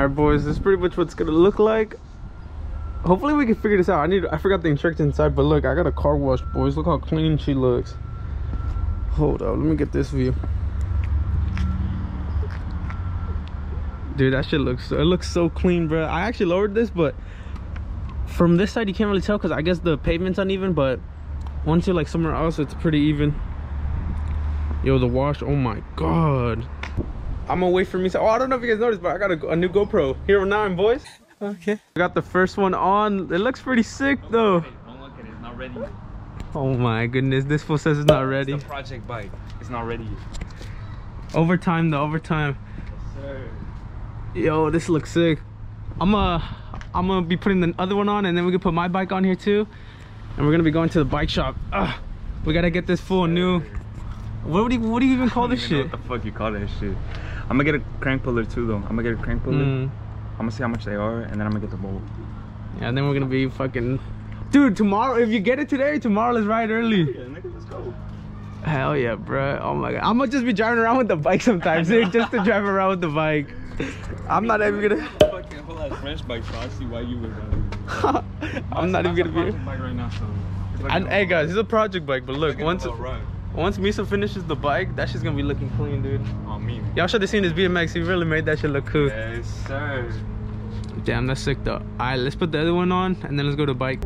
All right, boys, this is pretty much what it's gonna look like. Hopefully we can figure this out. I forgot the instructions inside, but look, I got a car wash, boys. Look how clean she looks. Hold up, let me get this view. Dude, that shit looks, it looks so clean, bro. I actually lowered this, but from this side you can't really tell because I guess the pavement's uneven, but once you're like somewhere else, it's pretty even. Yo, the wash, oh my god. I'm gonna wait for me. Oh, I don't know if you guys noticed, but I got a new GoPro. Here now, boys. Okay. I got the first one on. It looks pretty sick though. Don't look at it, it's not ready. Oh my goodness, this fool says it's not ready. It's a project bike. It's not ready. Overtime though, overtime. Yes, sir. Yo, this looks sick. I'm gonna be putting the other one on, and then we can put my bike on here too. And we're gonna be going to the bike shop. We gotta get this full new. What do you even call this shit? What the fuck you call that shit? I'm gonna get a crank puller too though. I'm gonna get a crank puller. I'm gonna see how much they are, and then I'm gonna get the bolt. Yeah, and then we're gonna be fucking... Dude, tomorrow, if you get it today, tomorrow let's ride early. Yeah, nigga, let's go. Hell yeah, bro. Oh my god. I'm gonna just be driving around with the bike sometimes, dude, just to drive around with the bike. I'm not even gonna... Fucking whole ass French bike, so I see why you would ride. I'm not even gonna be... bike right now, so... Like hey guys, it's a project bike, but look, once Misa finishes the bike, that shit's gonna be looking clean, dude. On me. Y'all should have seen his BMX. He really made that shit look cool. Yes, sir. Damn, that's sick though. Alright, let's put the other one on and then let's go to bike.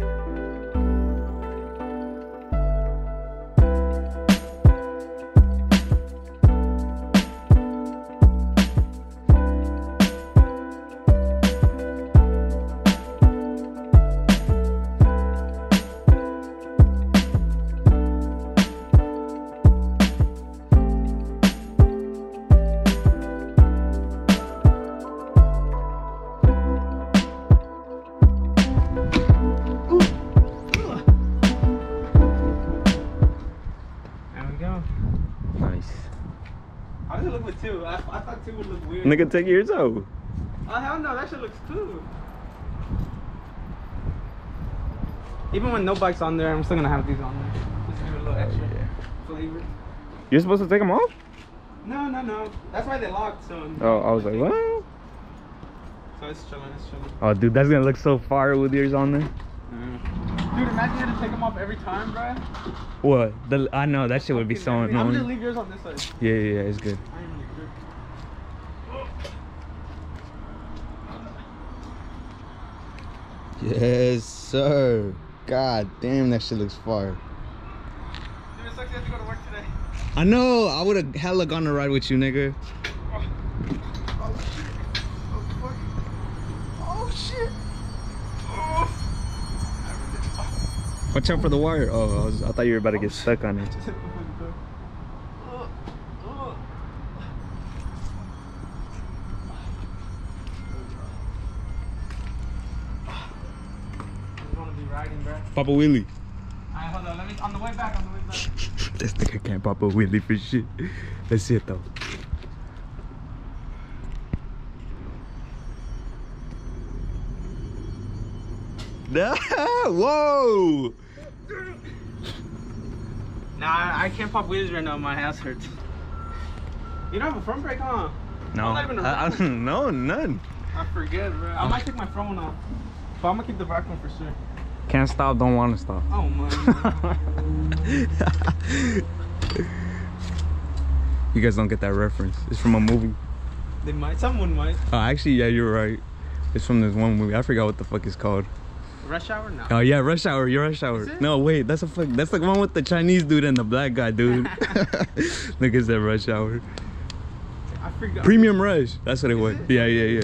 How does it look with two? I thought two would look weird. Nigga, take yours out. Oh hell no, that shit looks cool. Even when no bike's on there, I'm still gonna have these on there. Just to give it a little extra flavor. You're supposed to take them off? No. That's why they locked, so... Oh, I was like, what? So it's chilling, Oh, dude, that's gonna look so fire with yours on there. Dude, imagine you had to take them off every time, bro. What? I know, that shit would be so annoying. I'm gonna leave yours on this side. Yeah, it's good. Yes, sir. God damn, that shit looks fire. Dude, it sucks you have to go to work today. I know, I would have hella gone to ride with you, nigga. Oh shit. Watch out for the wire. Oh, I thought you were about to get stuck on it. Papa Willie. Alright, hold on. Let me, on the way back. This nigga can't pop a wheelie for shit. Let's see it though. Whoa! Nah, I can't pop wheels right now. My ass hurts. You don't have a front brake, huh? No, I don't know, none. I forget, bro. I might take my front one off, but I'm gonna keep the back one for sure. Can't stop, don't want to stop. Oh my god. You guys don't get that reference. It's from a movie. They might. Someone might. Oh, actually, yeah, you're right. It's from this one movie. I forgot what the fuck it's called. Rush Hour? No. Oh yeah, Rush Hour. You're Rush Hour. No, wait, that's the one with the Chinese dude and the black guy, dude. Look at that Rush Hour. I forgot. Premium Rush. That's what it was. Yeah.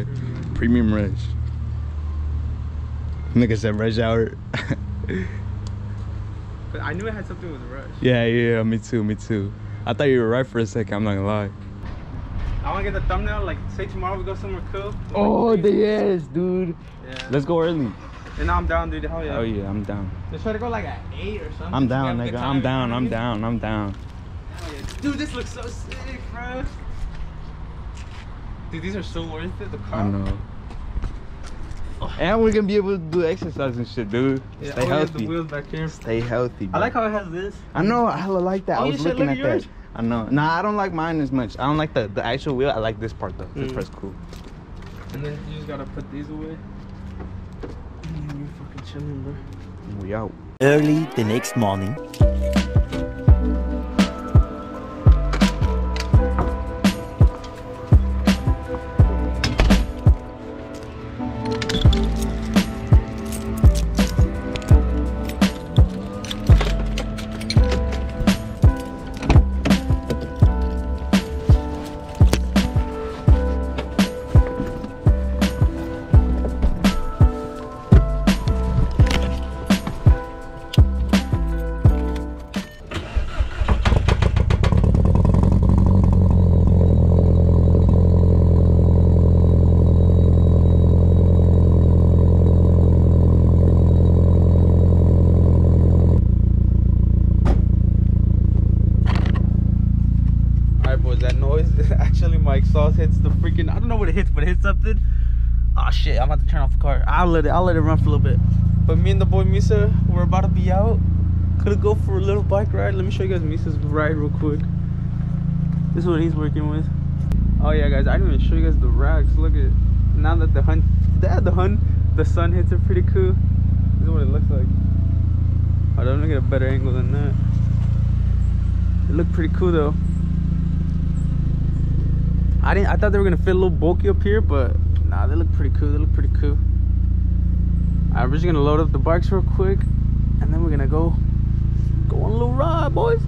Premium Rush. Nigga said Rush Hour. But I knew it had something with Rush. Yeah, me too. I thought you were right for a second, I'm not gonna lie. I wanna get the thumbnail, like say tomorrow we go somewhere cool. Oh, yes, dude. Yeah. Let's go early. And now I'm down, dude. Hell yeah. Oh yeah, I'm down. Let's try to go like at 8 or something. I'm down, nigga. I'm down. Hell yeah. Dude, this looks so sick, bro. Dude, these are so worth it. The car. I know. And we're gonna be able to do exercise and shit, dude. Yeah, Stay healthy. The wheels back here. Stay healthy, bro. I like how it has this. I know, I hella like that. Oh, I was looking at yours? that. I know. Nah, I don't like mine as much. I don't like the actual wheel. I like this part though. This part's cool. And then you just gotta put these away. And you're fucking chilling, bro. We out. Early the next morning. That noise actually my exhaust hits the freaking, I don't know what it hits, but it hits something. Oh shit, I'm about to turn off the car. I'll let it run for a little bit. But me and the boy Misa, we're about to be out. Could go for a little bike ride. Let me show you guys Misa's ride real quick. This is what he's working with. Oh yeah guys, I didn't even show you guys the racks. Look at, now that the sun hits it pretty cool. This is what it looks like. Oh, let me get a better angle than that. It looked pretty cool though. I thought they were gonna fit a little bulky up here, but nah, they look pretty cool. They look pretty cool. Alright, we're just gonna load up the bikes real quick, and then we're gonna go on a little ride, boys.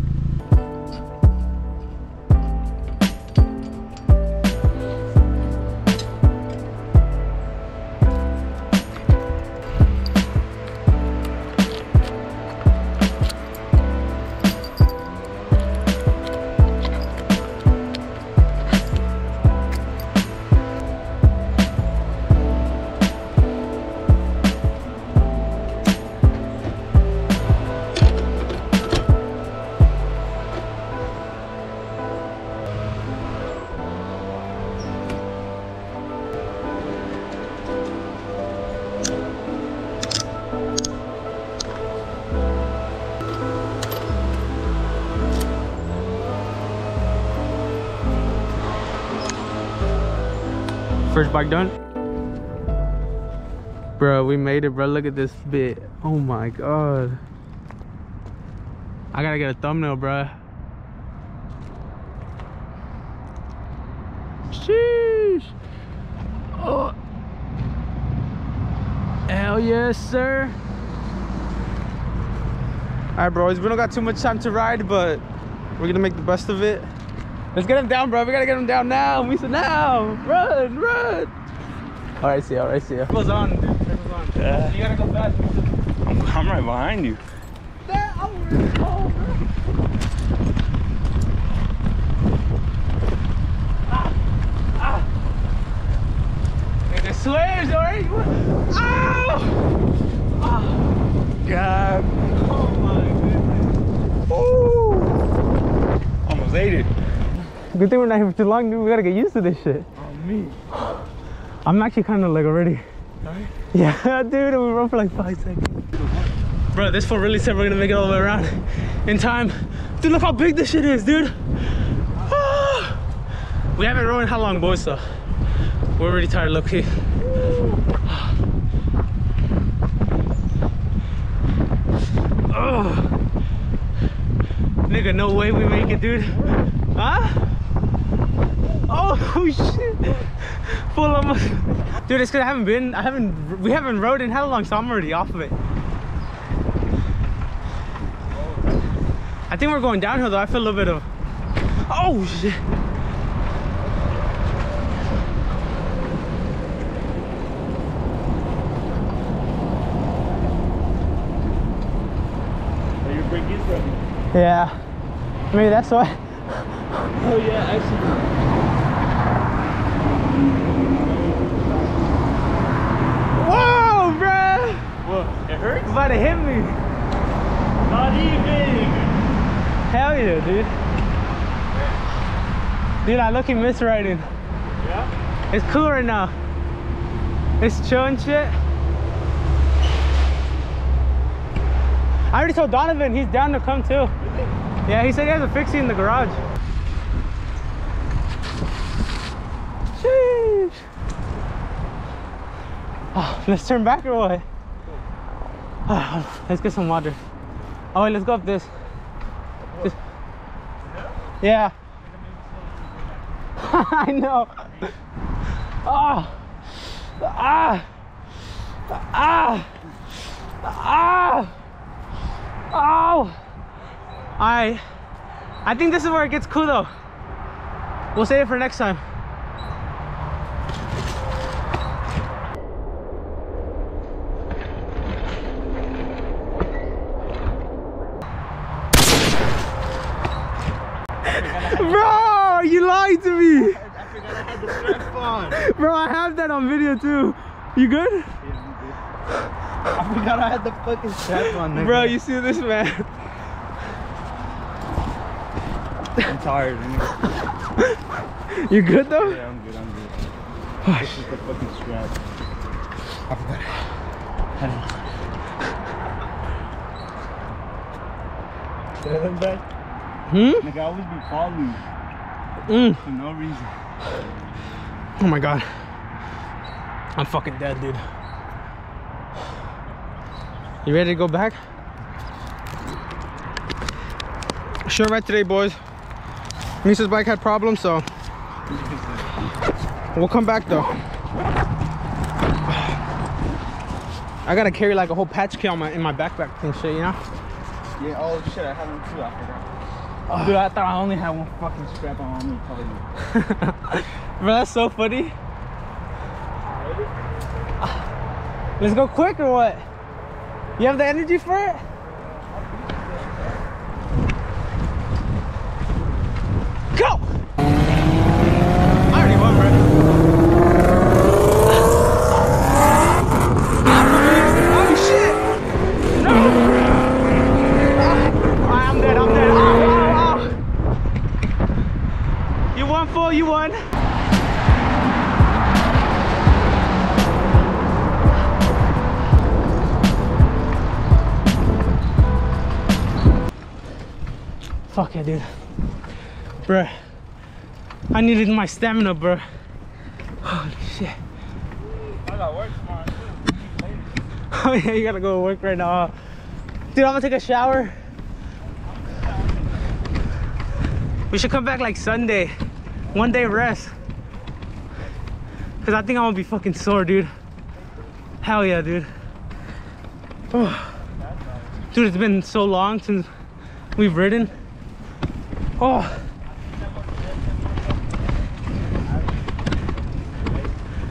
First bike done. Bro, we made it, bro. Look at this bit. Oh my god. I gotta get a thumbnail, bro. Sheesh. Oh. Hell yes, sir. Alright, boys. We don't got too much time to ride, but we're gonna make the best of it. Let's get him down, bro. We gotta get him down now. Misa now. Run, run. All right, see ya. All right, see ya. Turbo's on, dude. Turbo's on. Yeah. You gotta go fast. I'm right behind you. I'm really cold, bro. Hey, the swears, alright? Ow! Oh. God. Oh my goodness. Ooh. Almost ate it. Good thing we're not here for too long, dude. We gotta get used to this shit. On me. I'm actually kind of like already. Right? Yeah, dude. We run for like 5 seconds. Bro, this fool really said we're gonna make it all the way around in time. Dude, look how big this shit is, dude. Ah. We haven't rode in how long, boys, so we're already tired, low-key. Oh. Nigga, no way we make it, dude. Huh? Oh shit! Full almost. Dude, it's cause we haven't rode in how long, so I'm already off of it. I think we're going downhill though. I feel a little bit of. Oh shit! Are your brake is running? Yeah. Maybe that's why. Oh yeah, actually. Whoa, bruh! What? It hurts? It's about to hit me. Not even. Hell yeah, dude. Dude, I look, miss riding. Yeah? It's cool right now. It's chill and shit. I already told Donovan he's down to come too. Yeah, he said he has a fixie in the garage. Sheesh. Oh, let's turn back or what? Let's get some water. Oh wait, let's go up this. Yeah. I know. Oh. Ah. Ah. Ah. Oh. I think this is where it gets cool though. We'll save it for next time. Bro, you lied to me. I forgot I had the strap on. Bro, I have that on video too. You good? Yeah, I'm good. I forgot I had the fucking strap on. Nigga. Bro, you see this, man? I'm tired. You good though? Yeah, I'm good. I'm good. This is the fucking strap. I forgot. Did I look back? Nigga, I always be falling for no reason. Oh my god. I'm fucking dead, dude. You ready to go back? Short ride today, boys. Misa's bike had problems, so we'll come back though. I gotta carry like a whole patch kit on in my backpack and shit, you know? Yeah, oh shit, I had one too, I forgot. Dude, I thought I only had one fucking strap on me, tell you. Bro, that's so funny. Let's go quick or what? You have the energy for it? Go! I already won, bro. Oh shit! No! I'm dead, I'm dead. You won, fool, you won. Fuck yeah, dude. Bruh, I needed my stamina, bruh. Holy shit. I got work tomorrow too. Oh yeah, you gotta go to work right now. Dude, I'm gonna take a shower. We should come back like Sunday. One day rest. Cause I think I'm gonna be fucking sore, dude. Hell yeah, dude. Oh. Dude, it's been so long since we've ridden. Oh.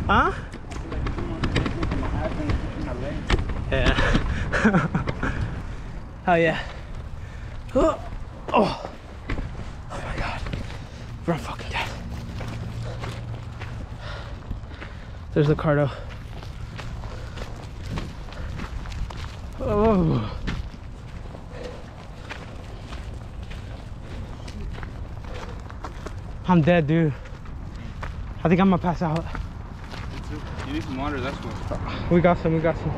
Huh? Yeah. Hell yeah. Oh. Oh my god. Bro, I'm fucking dead. There's the cardo. Oh. I'm dead, dude. I think I'm gonna pass out. You need some water, that's what. We got some, we got some.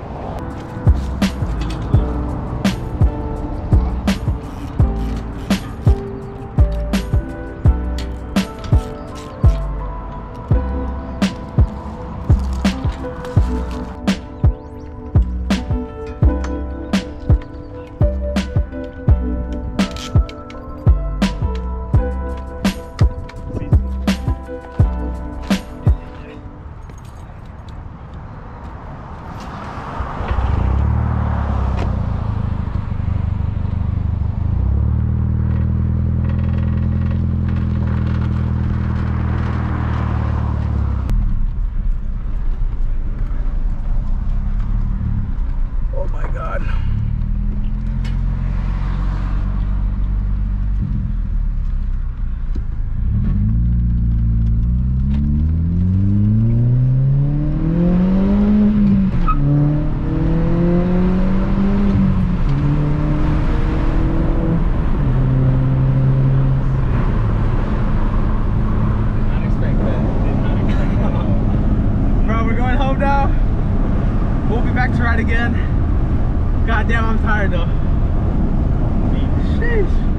We'll be back to ride again. God damn, I'm tired though. Sheesh.